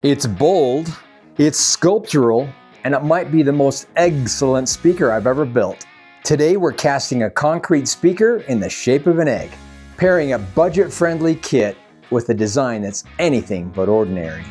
It's bold, it's sculptural, and it might be the most excellent speaker I've ever built. Today we're casting a concrete speaker in the shape of an egg, pairing a budget-friendly kit with a design that's anything but ordinary.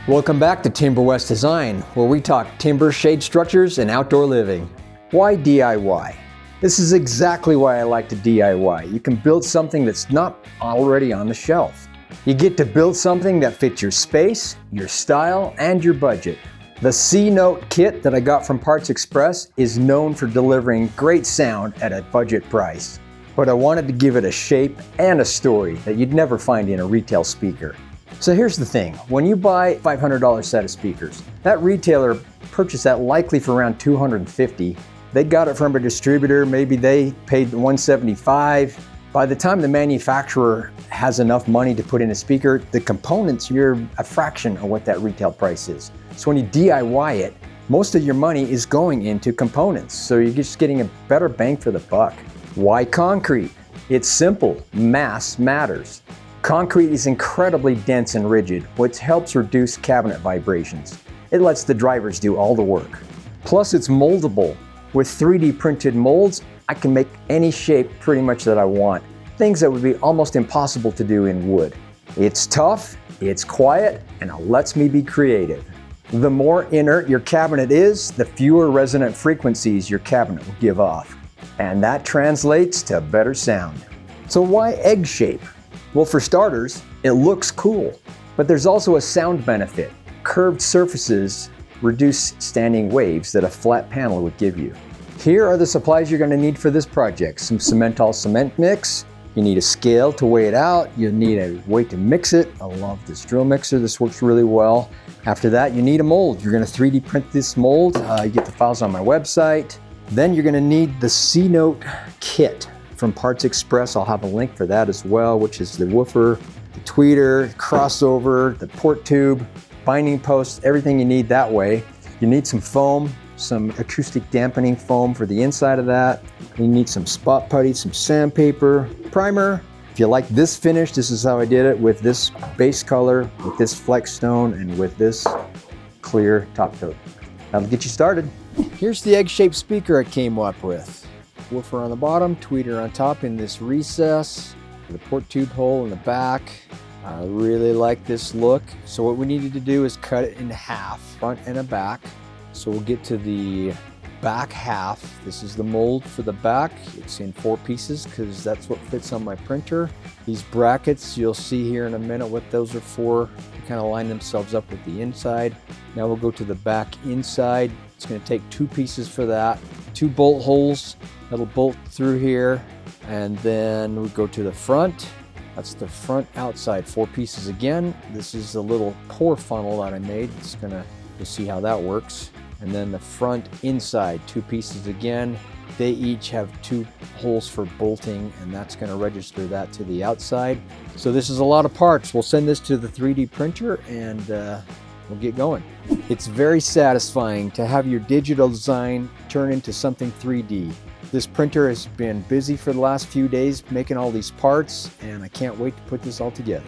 Welcome back to Timber West Design, where we talk timber, shade structures, and outdoor living. Why DIY? This is exactly why I like to DIY. You can build something that's not already on the shelf. You get to build something that fits your space, your style, and your budget. The C-Note kit that I got from Parts Express is known for delivering great sound at a budget price. But I wanted to give it a shape and a story that you'd never find in a retail speaker. So here's the thing, when you buy a $500 set of speakers, that retailer purchased that likely for around $250. They got it from a distributor, maybe they paid $175. By the time the manufacturer has enough money to put in a speaker, the components, you're a fraction of what that retail price is. So when you DIY it, most of your money is going into components. So you're just getting a better bang for the buck. Why concrete? It's simple, mass matters. Concrete is incredibly dense and rigid, which helps reduce cabinet vibrations. It lets the drivers do all the work. Plus it's moldable. With 3D printed molds, I can make any shape pretty much that I want. Things that would be almost impossible to do in wood. It's tough, it's quiet, and it lets me be creative. The more inert your cabinet is, the fewer resonant frequencies your cabinet will give off. And that translates to better sound. So why egg shape? Well, for starters, it looks cool, but there's also a sound benefit. Curved surfaces reduce standing waves that a flat panel would give you. Here are the supplies you're going to need for this project. Some Cementol cement mix. You need a scale to weigh it out. You need a weight to mix it. I love this drill mixer. This works really well. After that, you need a mold. You're going to 3D print this mold. You get the files on my website. Then you're going to need the C-Note kit from Parts Express. I'll have a link for that as well, which is the woofer, the tweeter, crossover, the port tube, binding posts, everything you need that way. You need some foam, some acoustic dampening foam for the inside of that. You need some spot putty, some sandpaper, primer. If you like this finish, this is how I did it with this base color, with this flex stone, and with this clear top coat. That'll get you started. Here's the egg-shaped speaker I came up with. Woofer on the bottom, tweeter on top in this recess, the port tube hole in the back. I really like this look. So what we needed to do is cut it in half, front and a back. So we'll get to the back half. This is the mold for the back. It's in 4 pieces because that's what fits on my printer. These brackets, you'll see here in a minute what those are for. They kind of line themselves up with the inside. Now we'll go to the back inside. It's going to take 2 pieces for that. 2 bolt holes that'll bolt through here. And then we go to the front. That's the front outside, 4 pieces again. This is a little pour funnel that I made. It's gonna, you'll see how that works. And then the front inside, 2 pieces again. They each have 2 holes for bolting, and that's gonna register that to the outside. So this is a lot of parts. We'll send this to the 3D printer and we'll get going. It's very satisfying to have your digital design turn into something 3D. This printer has been busy for the last few days making all these parts, and I can't wait to put this all together.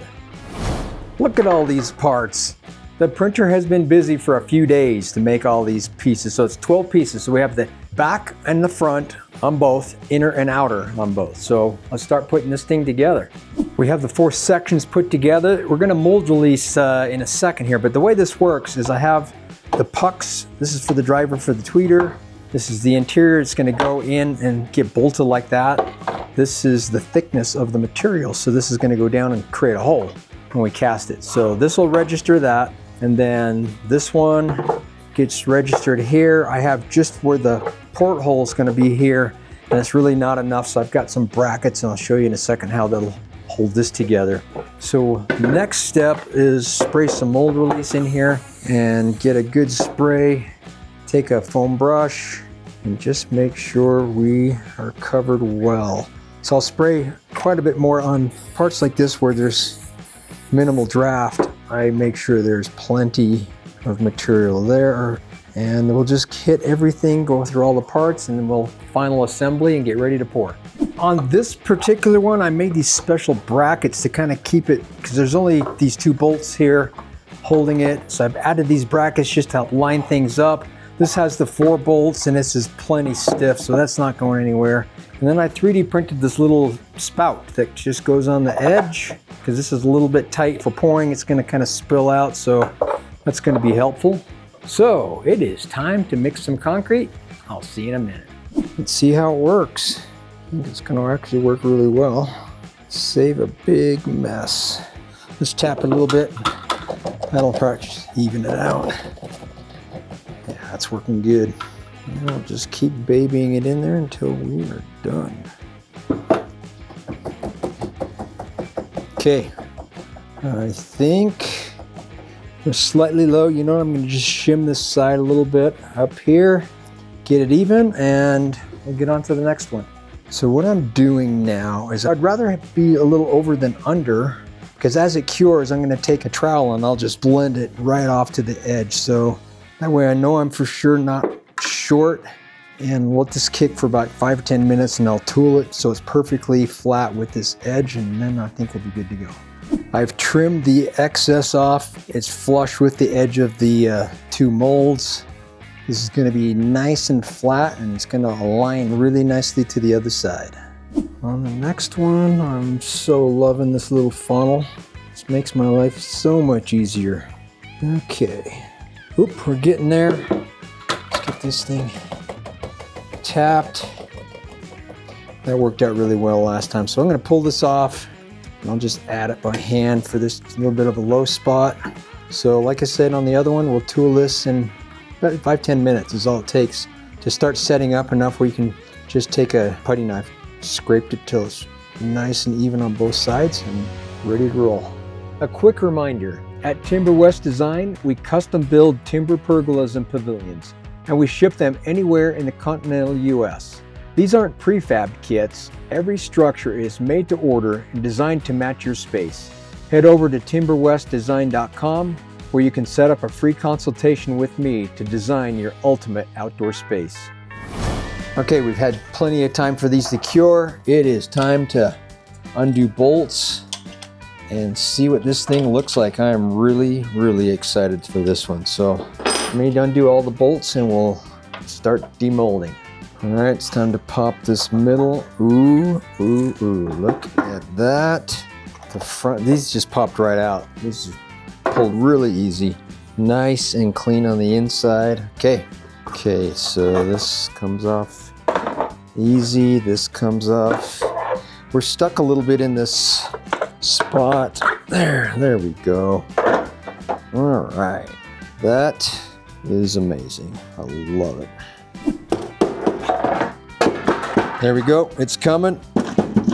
Look at all these parts. The printer has been busy for a few days to make all these pieces. So it's 12 pieces. So we have the back and the front on both, inner and outer on both. So let's start putting this thing together. We have the 4 sections put together. We're gonna mold release in a second here, but the way this works is I have the pucks. This is for the driver for the tweeter. This is the interior. It's going to go in and get bolted like that. This is the thickness of the material. So this is going to go down and create a hole when we cast it. So this will register that. And then this one gets registered here. I have just where the port hole is going to be here. And it's really not enough. So I've got some brackets, and I'll show you in a second how that'll hold this together. So the next step is spray some mold release in here and get a good spray. Take a foam brush and just make sure we are covered well. So I'll spray quite a bit more on parts like this where there's minimal draft. I make sure there's plenty of material there, and we'll just hit everything, go through all the parts, and then we'll final assembly and get ready to pour. On this particular one, I made these special brackets to kind of keep it, because there's only these 2 bolts here holding it. So I've added these brackets just to help line things up. This has the 4 bolts and this is plenty stiff, so that's not going anywhere. And then I 3D printed this little spout that just goes on the edge, because this is a little bit tight for pouring. It's going to kind of spill out, so that's going to be helpful. So it is time to mix some concrete. I'll see you in a minute. Let's see how it works. I think it's going to actually work really well. Save a big mess. Let's tap it a little bit. That'll probably even it out. Yeah, that's working good. And I'll just keep babying it in there until we are done. Okay, I think we're slightly low. You know, I'm going to just shim this side a little bit up here, get it even, and we'll get on to the next one. So what I'm doing now is I'd rather it be a little over than under, because as it cures, I'm going to take a trowel and I'll just blend it right off to the edge. So that way I know I'm for sure not short, and let this kick for about 5 or 10 minutes and I'll tool it so it's perfectly flat with this edge, and then I think we'll be good to go. I've trimmed the excess off. It's flush with the edge of the 2 molds. This is going to be nice and flat, and it's going to align really nicely to the other side. On the next one, I'm so loving this little funnel. This makes my life so much easier. Okay. Oop, we're getting there. Let's get this thing tapped. That worked out really well last time. So I'm going to pull this off, and I'll just add it by hand for this little bit of a low spot. So like I said on the other one, we'll tool this in about 5-10 minutes is all it takes to start setting up enough where you can just take a putty knife, scrape it till it's nice and even on both sides, and ready to roll. A quick reminder, at Timber West Design, we custom build timber pergolas and pavilions, and we ship them anywhere in the continental US. These aren't prefabbed kits. Every structure is made to order and designed to match your space. Head over to timberwestdesign.com, where you can set up a free consultation with me to design your ultimate outdoor space. Okay, we've had plenty of time for these to cure. It is time to undo bolts and see what this thing looks like. I am really excited for this one. So I'm going to undo all the bolts and we'll start demolding. All right, it's time to pop this middle. Ooh, look at that. The front, these just popped right out. These are pulled really easy. Nice and clean on the inside. Okay, so this comes off easy. This comes off. We're stuck a little bit in this spot. There we go. All right, that is amazing. I love it. There we go, it's coming.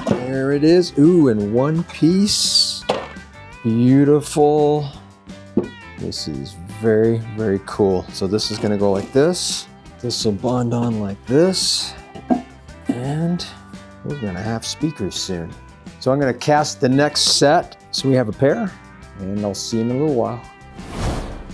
There it is. Ooh, in one piece. Beautiful. This is very cool. So this is gonna go like this. This will bond on like this. And we're gonna have speakers soon. So I'm gonna cast the next set so we have a pair, and I'll see you in a little while.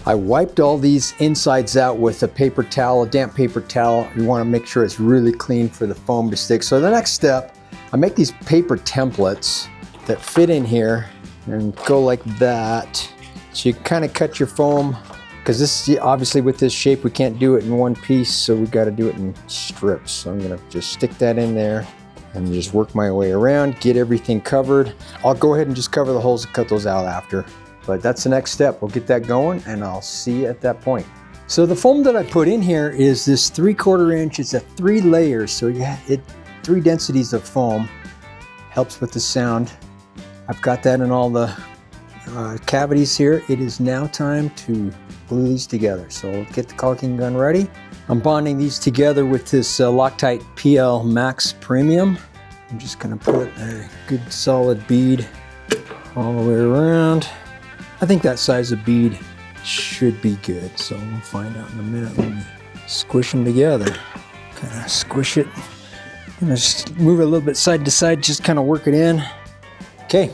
I wiped all these insides out with a paper towel, a damp paper towel. You wanna make sure it's really clean for the foam to stick. So the next step, I make these paper templates that fit in here and go like that. So you kind of cut your foam, because this, obviously with this shape, we can't do it in one piece, so we got to do it in strips. So I'm gonna just stick that in there and just work my way around, get everything covered. I'll go ahead and just cover the holes and cut those out after. But that's the next step. We'll get that going and I'll see you at that point. So the foam that I put in here is this 3/4 inch. It's a 3 layers, so you have 3 densities of foam. Helps with the sound. I've got that in all the cavities here. It is now time to glue these together. So we'll get the caulking gun ready. I'm bonding these together with this Loctite PL Max Premium. I'm just gonna put a good solid bead all the way around. I think that size of bead should be good. So we'll find out in a minute when we squish them together. Kind of squish it. I'm gonna just move it a little bit side to side, just kind of work it in. Okay.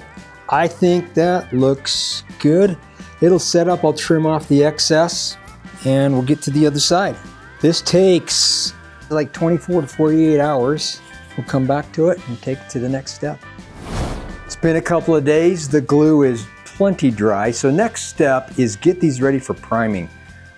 I think that looks good. It'll set up, I'll trim off the excess and we'll get to the other side. This takes like 24 to 48 hours. we'll come back to it and take it to the next step. It's been a couple of days. The glue is plenty dry. So next step is get these ready for priming.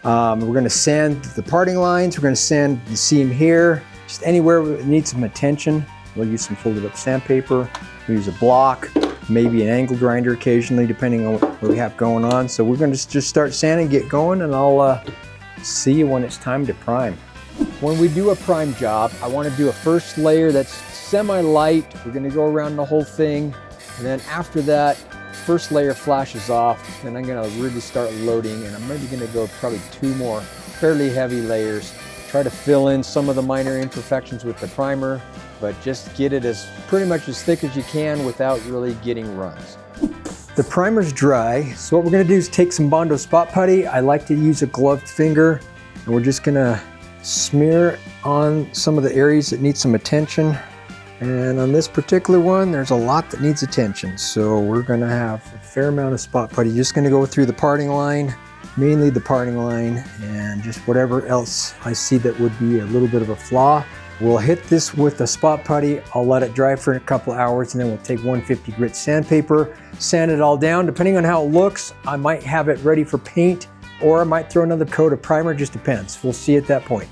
We're going to sand the parting lines. We're going to sand the seam here, just anywhere it needs some attention. We'll use some folded up sandpaper. We'll use a block, maybe an angle grinder occasionally, depending on what we have going on. So we're going to just start sanding, get going, and I'll see you when it's time to prime. When we do a prime job, I want to do a first layer that's semi-light. We're going to go around the whole thing. And then after that, first layer flashes off, then I'm going to really start loading, and I'm maybe going to go probably 2 more fairly heavy layers. Try to fill in some of the minor imperfections with the primer, but just get it as pretty much as thick as you can without really getting runs. The primer's dry, so what we're going to do is take some Bondo spot putty. I like to use a gloved finger, and we're just going to smear on some of the areas that need some attention. And on this particular one, there's a lot that needs attention. So we're gonna have a fair amount of spot putty. Just gonna go through the parting line, mainly the parting line, and just whatever else I see that would be a little bit of a flaw. We'll hit this with the spot putty. I'll let it dry for a couple hours, and then we'll take 150 grit sandpaper, sand it all down. Depending on how it looks, I might have it ready for paint, or I might throw another coat of primer, just depends. We'll see at that point.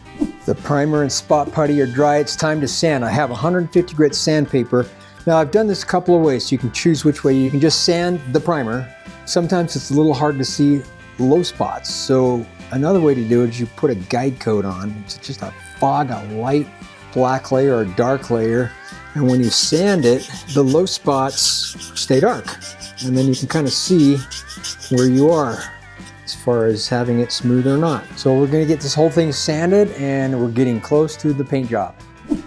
The primer and spot putty are dry, it's time to sand. I have 150 grit sandpaper. Now I've done this a couple of ways, so you can choose which way. You can just sand the primer. Sometimes it's a little hard to see low spots. So another way to do it is you put a guide coat on. It's just a fog, a light black layer or dark layer. And when you sand it, the low spots stay dark. And then you can kind of see where you are as far as having it smooth or not. So we're gonna get this whole thing sanded, and we're getting close to the paint job.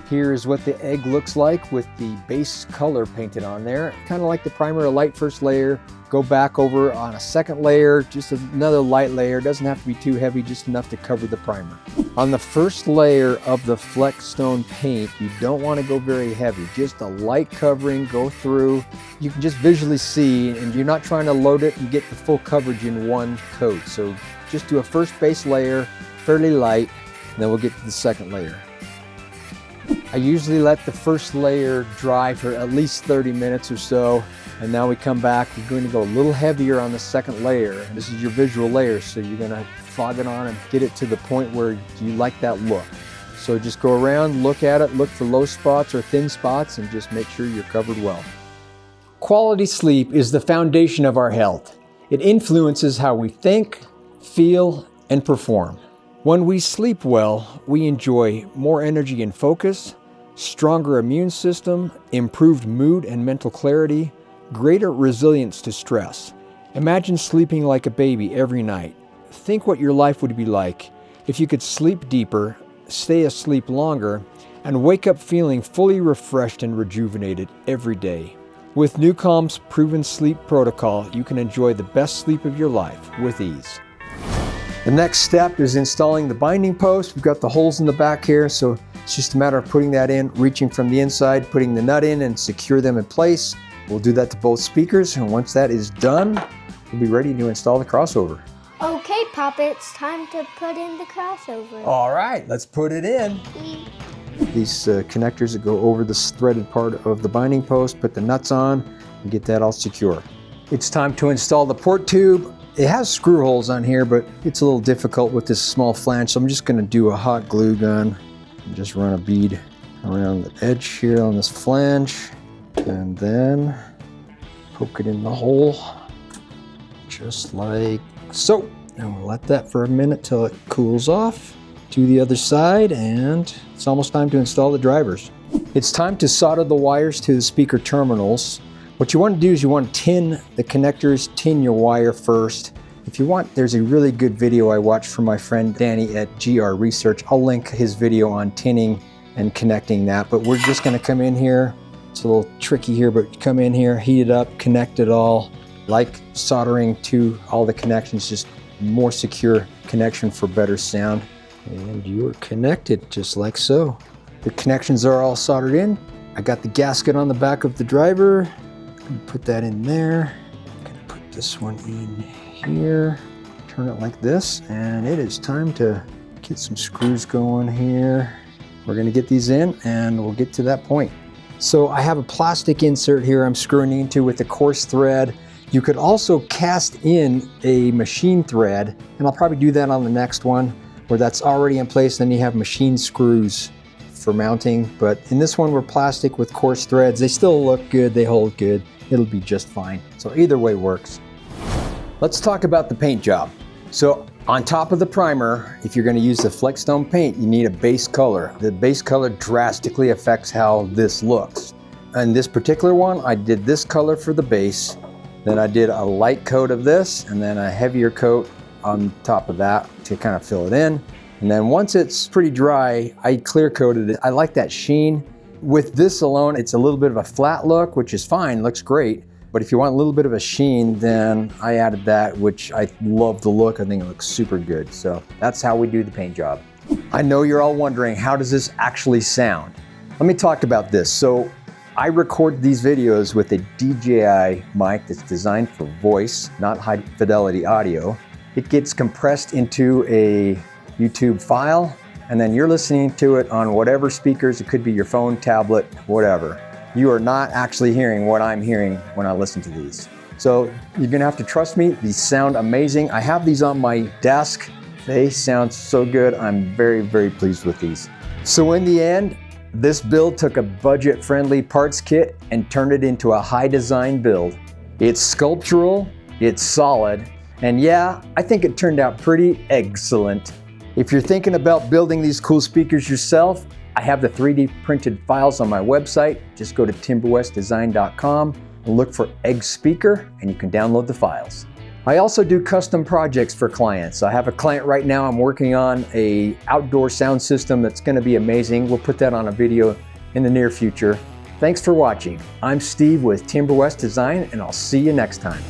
Here is what the egg looks like with the base color painted on there. Kind of like the primer, a light first layer, go back over on a second layer, just another light layer. Doesn't have to be too heavy, just enough to cover the primer. On the first layer of the Flex Stone paint, you don't want to go very heavy, just a light covering, go through. You can just visually see, and you're not trying to load it and get the full coverage in one coat. So just do a first base layer, fairly light, and then we'll get to the second layer. I usually let the first layer dry for at least 30 minutes or so, and now we come back. We're going to go a little heavier on the second layer. This is your visual layer, so you're going to fog it on and get it to the point where you like that look. So just go around, look at it, look for low spots or thin spots, and just make sure you're covered well. Quality sleep is the foundation of our health. It influences how we think, feel, and perform. When we sleep well, we enjoy more energy and focus, stronger immune system, improved mood and mental clarity, greater resilience to stress. Imagine sleeping like a baby every night. Think what your life would be like if you could sleep deeper, stay asleep longer, and wake up feeling fully refreshed and rejuvenated every day. With Newcom's proven sleep protocol, you can enjoy the best sleep of your life with ease. The next step is installing the binding post. We've got the holes in the back here, so it's just a matter of putting that in, reaching from the inside, putting the nut in, and secure them in place. We'll do that to both speakers, and once that is done, we'll be ready to install the crossover. Okay, Papa, it's time to put in the crossover. All right, let's put it in. These connectors that go over this threaded part of the binding post, put the nuts on, and get that all secure. It's time to install the port tube. It has screw holes on here, but it's a little difficult with this small flange, so I'm just going to do a hot glue gun and just run a bead around the edge here on this flange, and then poke it in the hole, just like so. And we'll let that for a minute till it cools off. To the other side, and it's almost time to install the drivers. It's time to solder the wires to the speaker terminals. What you want to do is you want to tin the connectors, tin your wire first. If you want, there's a really good video I watched from my friend Danny at GR Research. I'll link his video on tinning and connecting that, but we're just going to come in here. It's a little tricky here, but come in here, heat it up, connect it all. Like soldering to all the connections, just more secure connection for better sound. And you are connected just like so. The connections are all soldered in. I got the gasket on the back of the driver. Put that in there. I'm gonna put this one in here. Turn it like this, and it is time to get some screws going here. we're gonna get these in and we'll get to that point. So I have a plastic insert here I'm screwing into with a coarse thread. You could also cast in a machine thread, and I'll probably do that on the next one where that's already in place. Then you have machine screws for mounting. But in this one, we're plastic with coarse threads. They still look good, they hold good. It'll be just fine. So either way works. Let's talk about the paint job. So on top of the primer, if you're going to use the Flexstone paint, you need a base color. The base color drastically affects how this looks. And this particular one, I did this color for the base, then I did a light coat of this, and then a heavier coat on top of that to kind of fill it in. And then once it's pretty dry, I clear coated it. I like that sheen. With this alone, it's a little bit of a flat look, which is fine, looks great. But if you want a little bit of a sheen, then I added that, which I love the look. I think it looks super good. So that's how we do the paint job. I know you're all wondering, how does this actually sound? Let me talk about this. So I record these videos with a DJI mic that's designed for voice, not high fidelity audio. It gets compressed into a YouTube file, and then you're listening to it on whatever speakers. It could be your phone, tablet, whatever. You are not actually hearing what I'm hearing when I listen to these. So you're gonna have to trust me. These sound amazing. I have these on my desk. They sound so good. I'm very, very pleased with these. So in the end, this build took a budget-friendly parts kit and turned it into a high design build. It's sculptural, it's solid, and yeah, I think it turned out pretty excellent. If you're thinking about building these cool speakers yourself, I have the 3D printed files on my website. Just go to timberwestdesign.com and look for Egg Speaker, and you can download the files. I also do custom projects for clients. I have a client right now, I'm working on an outdoor sound system that's gonna be amazing. We'll put that on a video in the near future. Thanks for watching. I'm Steve with Timber West Design, and I'll see you next time.